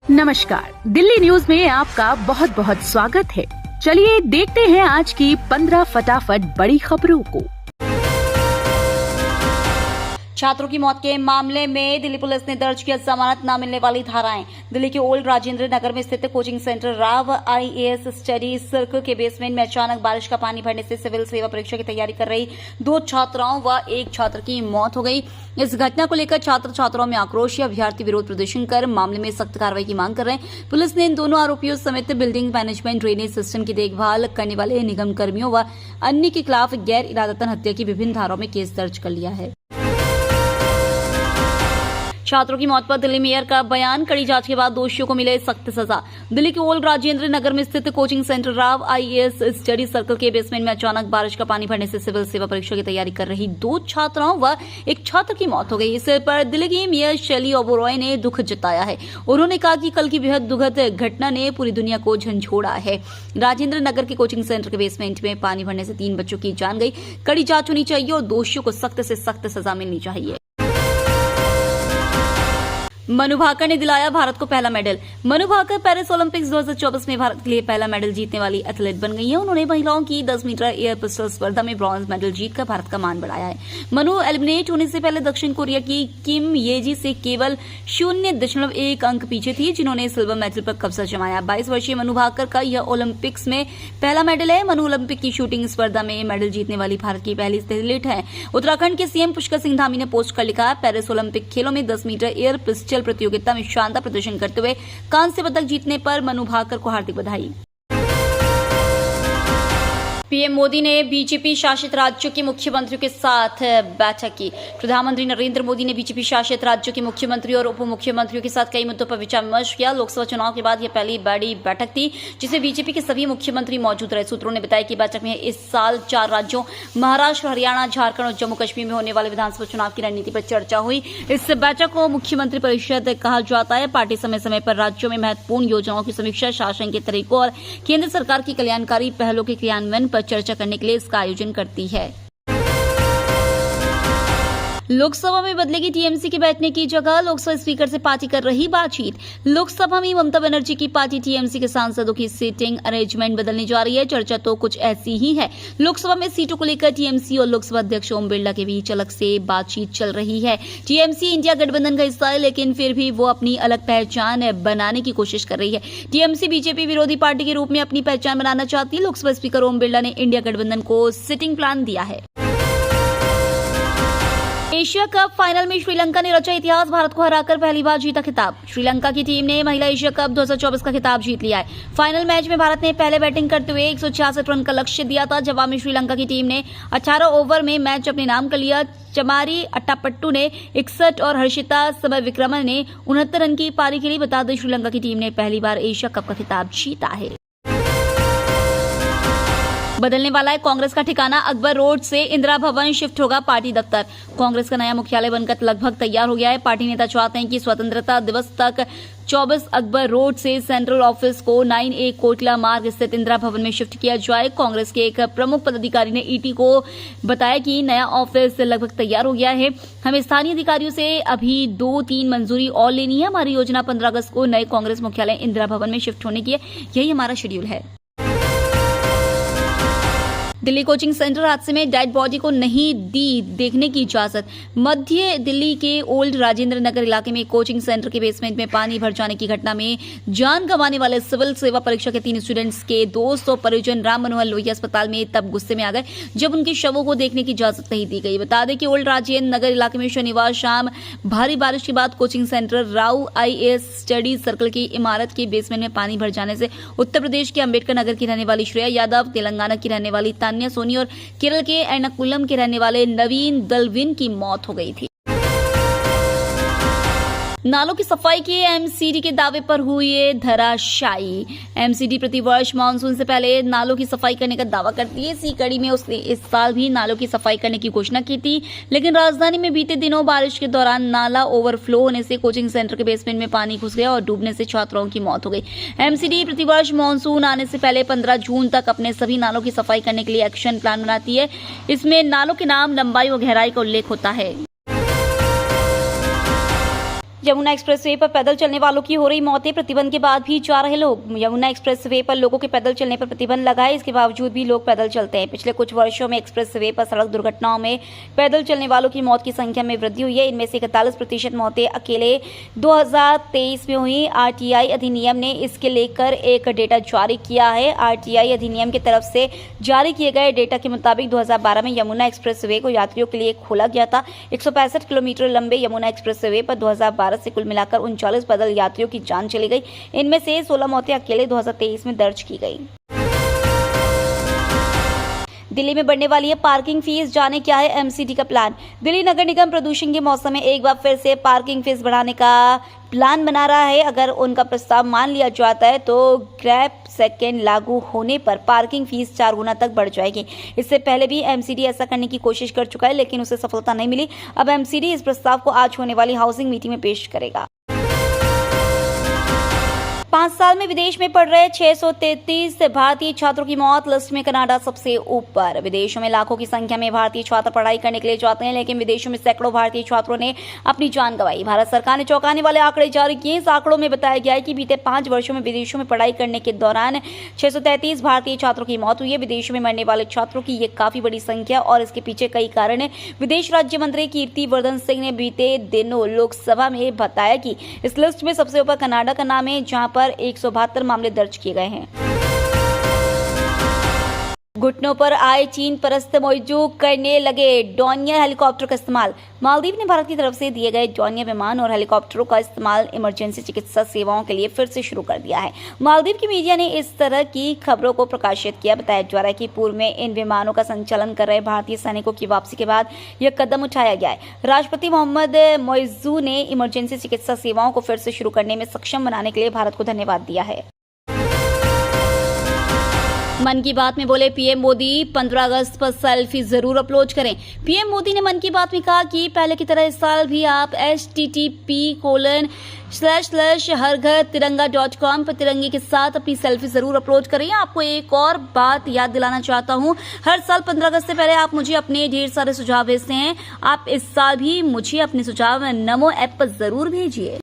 नमस्कार, दिल्ली न्यूज में आपका बहुत बहुत स्वागत है। चलिए देखते हैं आज की 15 फटाफट बड़ी खबरों को। छात्रों की मौत के मामले में दिल्ली पुलिस ने दर्ज किया जमानत न मिलने वाली धाराएं। दिल्ली के ओल्ड राजेंद्र नगर में स्थित coaching centre Rao IAS study circle के बेसमेंट में अचानक बारिश का पानी भरने से सिविल सेवा परीक्षा की तैयारी कर रही 2 छात्राओं व 1 छात्र की मौत हो गई। इस घटना को लेकर छात्र छात्राओं में आक्रोश या अभ्यर्थी विरोध प्रदर्शन कर मामले में सख्त कार्रवाई की मांग कर रहे हैं। पुलिस ने इन दोनों आरोपियों समेत बिल्डिंग मैनेजमेंट ड्रेनेज सिस्टम की देखभाल करने वाले निगम कर्मियों व अन्य के खिलाफ गैर इरादतन हत्या की विभिन्न धाराओं में केस दर्ज कर लिया है। छात्रों की मौत पर दिल्ली मेयर का बयान, कड़ी जांच के बाद दोषियों को मिले सख्त सजा। दिल्ली के ओल्ड राजेंद्र नगर में स्थित coaching centre Rao IAS study circle के बेसमेंट में अचानक बारिश का पानी भरने से सिविल सेवा परीक्षा की तैयारी कर रही 2 छात्राओं व 1 छात्र की मौत हो गई। इस पर दिल्ली की मेयर शैली ओबरॉय ने दुख जताया है। उन्होंने कहा कि कल की बेहद दुखद घटना ने पूरी दुनिया को झंझोड़ा है। राजेंद्र नगर के कोचिंग सेंटर के बेसमेंट में पानी भरने से 3 बच्चों की जान गई। कड़ी जांच होनी चाहिए और दोषियों को सख्त से सख्त सजा मिलनी चाहिए। मनु भाकर ने दिलाया भारत को पहला medal. Manu Bhaker Paris Olympics 2024 में भारत के लिए पहला मेडल जीतने वाली एथलीट बन गई है। उन्होंने महिलाओं की 10 मीटर एयर पिस्टल स्पर्धा में ब्रॉन्ज मेडल जीतकर भारत का मान बढ़ाया है। मनु एलिमिनेट होने से पहले दक्षिण कोरिया की किम येजी से केवल 0.1 अंक पीछे थी, जिन्होंने सिल्वर मेडल पर कब्जा जमाया। 22 वर्षीय मनु भाकर का यह ओलंपिक्स में पहला मेडल है। मनु ओलंपिक की शूटिंग स्पर्धा में मेडल जीतने वाली भारत की पहली एथलीट है। उत्तराखंड के सीएम पुष्कर सिंह धामी ने पोस्ट कर लिखा, पेरिस ओलंपिक खेलों में 10 मीटर एयर पिस्टल प्रतियोगिता में शानदार प्रदर्शन करते हुए कांस्य पदक जीतने पर मनु भाकर को हार्दिक बधाई। पीएम मोदी ने बीजेपी शासित राज्यों के मुख्यमंत्रियों के साथ बैठक की। प्रधानमंत्री नरेंद्र मोदी ने बीजेपी शासित राज्यों के मुख्यमंत्री और उप मुख्यमंत्रियों के साथ कई मुद्दों पर विचार विमर्श किया। लोकसभा चुनाव के बाद यह पहली बड़ी बैठक थी जिसमें बीजेपी के सभी मुख्यमंत्री मौजूद रहे। सूत्रों ने बताया कि बैठक में इस साल 4 राज्यों महाराष्ट्र, हरियाणा, झारखंड और जम्मू कश्मीर में होने वाले विधानसभा चुनाव की रणनीति पर चर्चा हुई। इस बैठक को मुख्यमंत्री परिषद कहा जाता है। पार्टी समय समय पर राज्यों में महत्वपूर्ण योजनाओं की समीक्षा, शासन के तरीकों और केंद्र सरकार की कल्याणकारी पहलों के क्रियान्वयन पर चर्चा करने के लिए इसका आयोजन करती है। लोकसभा में बदलेगी टीएमसी के बैठने की जगह, लोकसभा स्पीकर से पार्टी कर रही बातचीत। लोकसभा में ममता बनर्जी की पार्टी टीएमसी के सांसदों की सीटिंग अरेंजमेंट बदलने जा रही है। चर्चा तो कुछ ऐसी ही है। लोकसभा में सीटों को लेकर टीएमसी और लोकसभा अध्यक्ष ओम बिरला के बीच अलग से बातचीत चल रही है। टीएमसी इंडिया गठबंधन का हिस्सा है, लेकिन फिर भी वो अपनी अलग पहचान बनाने की कोशिश कर रही है। टीएमसी बीजेपी विरोधी पार्टी के रूप में अपनी पहचान बनाना चाहती है। लोकसभा स्पीकर ओम बिरला ने इंडिया गठबंधन को सिटिंग प्लान दिया है। एशिया कप फाइनल में श्रीलंका ने रचा इतिहास, भारत को हराकर पहली बार जीता खिताब। श्रीलंका की टीम ने महिला एशिया कप 2024 का खिताब जीत लिया है। फाइनल मैच में भारत ने पहले बैटिंग करते हुए 166 रन का लक्ष्य दिया था। जवाब में श्रीलंका की टीम ने 18 ओवर में मैच अपने नाम कर लिया। चमारी अट्टापट्टू ने 61 और हर्षिता समय विक्रमन ने 69 रन की पारी खेली। बता दें, श्रीलंका की टीम ने पहली बार एशिया कप का खिताब जीता है। बदलने वाला है कांग्रेस का ठिकाना, अकबर रोड से इंदिरा भवन शिफ्ट होगा पार्टी दफ्तर। कांग्रेस का नया मुख्यालय बनकर लगभग तैयार हो गया है। पार्टी नेता चाहते हैं कि स्वतंत्रता दिवस तक 24 अकबर रोड से सेंट्रल ऑफिस को 9A कोटला मार्ग स्थित इंदिरा भवन में शिफ्ट किया जाए। कांग्रेस के एक प्रमुख पदाधिकारी ने ईटी को बताया कि नया ऑफिस लगभग तैयार हो गया है। हमें स्थानीय अधिकारियों से अभी 2-3 मंजूरी और लेनी है। हमारी योजना 15 अगस्त को नए कांग्रेस मुख्यालय इंदिरा भवन में शिफ्ट होने की है। यही हमारा शेड्यूल है। दिल्ली कोचिंग सेंटर हादसे में डेड बॉडी को नहीं दी देखने की इजाजत। मध्य दिल्ली के ओल्ड राजेंद्र नगर इलाके में कोचिंग सेंटर के बेसमेंट में पानी भर जाने की घटना में जान गंवाने वाले सिविल सेवा परीक्षा के 3 स्टूडेंट्स के दोस्त और परिजन राम मनोहर लोहिया अस्पताल में तब गुस्से में आ गए जब उनके शवों को देखने की इजाजत नहीं दी गई। बता दें कि ओल्ड राजेंद्र नगर इलाके में शनिवार शाम भारी बारिश के बाद coaching centre Rao IAS study circle की इमारत के बेसमेंट में पानी भर जाने से उत्तर प्रदेश के अंबेडकर नगर की रहने वाली श्रेया यादव, तेलंगाना की रहने वाली सोनी और केरल के एर्नाकुलम के रहने वाले नवीन दलविन की मौत हो गई थी। नालों की सफाई के एमसीडी के दावे पर हुए धराशायी। एमसीडी प्रतिवर्ष मानसून से पहले नालों की सफाई करने का दावा करती है। इसी कड़ी में उसने इस साल भी नालों की सफाई करने की घोषणा की थी, लेकिन राजधानी में बीते दिनों बारिश के दौरान नाला ओवरफ्लो होने से कोचिंग सेंटर के बेसमेंट में पानी घुस गया और डूबने से छात्राओं की मौत हो गई। एमसीडी प्रतिवर्ष मानसून आने से पहले 15 जून तक अपने सभी नालों की सफाई करने के लिए एक्शन प्लान बनाती है। इसमें नालों के नाम, लंबाई और गहराई का उल्लेख होता है। यमुना एक्सप्रेसवे पर पैदल चलने वालों की हो रही मौतें, प्रतिबंध के बाद भी जा रहे लोग। यमुना एक्सप्रेसवे पर लोगों के पैदल चलने पर प्रतिबंध लगा है, इसके बावजूद भी लोग पैदल चलते हैं। पिछले कुछ वर्षों में एक्सप्रेसवे पर सड़क दुर्घटनाओं में पैदल चलने वालों की मौत की संख्या में वृद्धि हुई है। इनमें से 41% मौतें अकेले 2023 में हुई। आरटीआई अधिनियम ने इसके लेकर एक डेटा जारी किया है। आरटीआई अधिनियम की तरफ से जारी किए गए डेटा के मुताबिक 2012 में यमुना एक्सप्रेसवे को यात्रियों के लिए खोला गया था। 165 किलोमीटर लंबे यमुना एक्सप्रेसवे पर 2012 से कुल मिलाकर 39 पैदल यात्रियों की जान चली गई। इनमें से 16 मौतें अकेले 2023 में दर्ज की गई। दिल्ली में बढ़ने वाली है पार्किंग फीस, जाने क्या है एमसीडी का प्लान। दिल्ली नगर निगम प्रदूषण के मौसम में एक बार फिर से पार्किंग फीस बढ़ाने का प्लान बना रहा है। अगर उनका प्रस्ताव मान लिया जाता है तो ग्रैब सेकेंड लागू होने पर पार्किंग फीस 4 गुना तक बढ़ जाएगी। इससे पहले भी एमसीडी ऐसा करने की कोशिश कर चुका है, लेकिन उसे सफलता नहीं मिली। अब एमसीडी इस प्रस्ताव को आज होने वाली हाउसिंग मीटिंग में पेश करेगा। 5 साल में विदेश में पढ़ रहे 633 भारतीय छात्रों की मौत, लिस्ट में कनाडा सबसे ऊपर। विदेशों में लाखों की संख्या में भारतीय छात्र पढ़ाई करने के लिए जाते हैं, लेकिन विदेशों में सैकड़ों भारतीय छात्रों ने अपनी जान गंवाई। भारत सरकार ने चौंकाने वाले आंकड़े जारी किए। इस आंकड़ों में बताया गया है कि बीते 5 वर्षों में विदेशों में पढ़ाई करने के दौरान 633 भारतीय छात्रों की मौत हुई है। विदेशों में मरने वाले छात्रों की ये काफी बड़ी संख्या और इसके पीछे कई कारण है। विदेश राज्य मंत्री कीर्ति वर्धन सिंह ने बीते दिनों लोकसभा में बताया कि इस लिस्ट में सबसे ऊपर कनाडा का नाम है, जहां पर 172 मामले दर्ज किए गए हैं। घुटनों पर आए चीन परस्त मौजू करने लगे डॉनियर हेलीकॉप्टर का इस्तेमाल। मालदीव ने भारत की तरफ से दिए गए डॉनियर विमान और हेलीकॉप्टरों का इस्तेमाल इमरजेंसी चिकित्सा सेवाओं के लिए फिर से शुरू कर दिया है। मालदीव की मीडिया ने इस तरह की खबरों को प्रकाशित किया। बताया जा रहा है कि पूर्व में इन विमानों का संचालन कर रहे भारतीय सैनिकों की वापसी के बाद यह कदम उठाया गया है। राष्ट्रपति मोहम्मद मौइजू ने इमरजेंसी चिकित्सा सेवाओं को फिर से शुरू करने में सक्षम बनाने के लिए भारत को धन्यवाद दिया है। मन की बात में बोले पीएम मोदी, 15 अगस्त पर सेल्फी जरूर अपलोड करें। पीएम मोदी ने मन की बात में कहा कि पहले की तरह इस साल भी आप http://harghar-tiranga.com पर तिरंगे के साथ अपनी सेल्फी जरूर अपलोड करें। आपको एक और बात याद दिलाना चाहता हूं, हर साल 15 अगस्त से पहले आप मुझे अपने ढेर सारे सुझाव भेजते हैं। आप इस साल भी मुझे अपने सुझाव नमो ऐप पर जरूर भेजिए।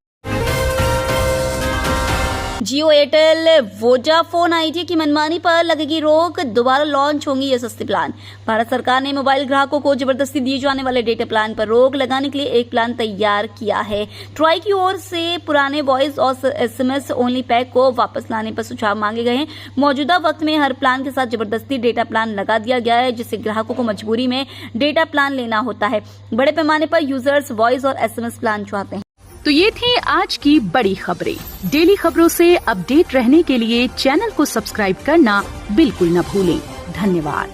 जियो, एयरटेल, वोडाफोन आइडिया की मनमानी पर लगेगी रोक, दोबारा लॉन्च होंगी ये सस्ते प्लान। भारत सरकार ने मोबाइल ग्राहकों को जबरदस्ती दिए जाने वाले डेटा प्लान पर रोक लगाने के लिए एक प्लान तैयार किया है। ट्राई की ओर से पुराने वॉइस और एसएमएस ओनली पैक को वापस लाने पर सुझाव मांगे गए हैं। मौजूदा वक्त में हर प्लान के साथ जबरदस्ती डेटा प्लान लगा दिया गया है, जिससे ग्राहकों को मजबूरी में डेटा प्लान लेना होता है। बड़े पैमाने पर यूजर्स वॉइस और एसएमएस प्लान चाहते हैं। तो ये थी आज की बड़ी खबरें। डेली खबरों से अपडेट रहने के लिए चैनल को सब्सक्राइब करना बिल्कुल न भूलें। धन्यवाद।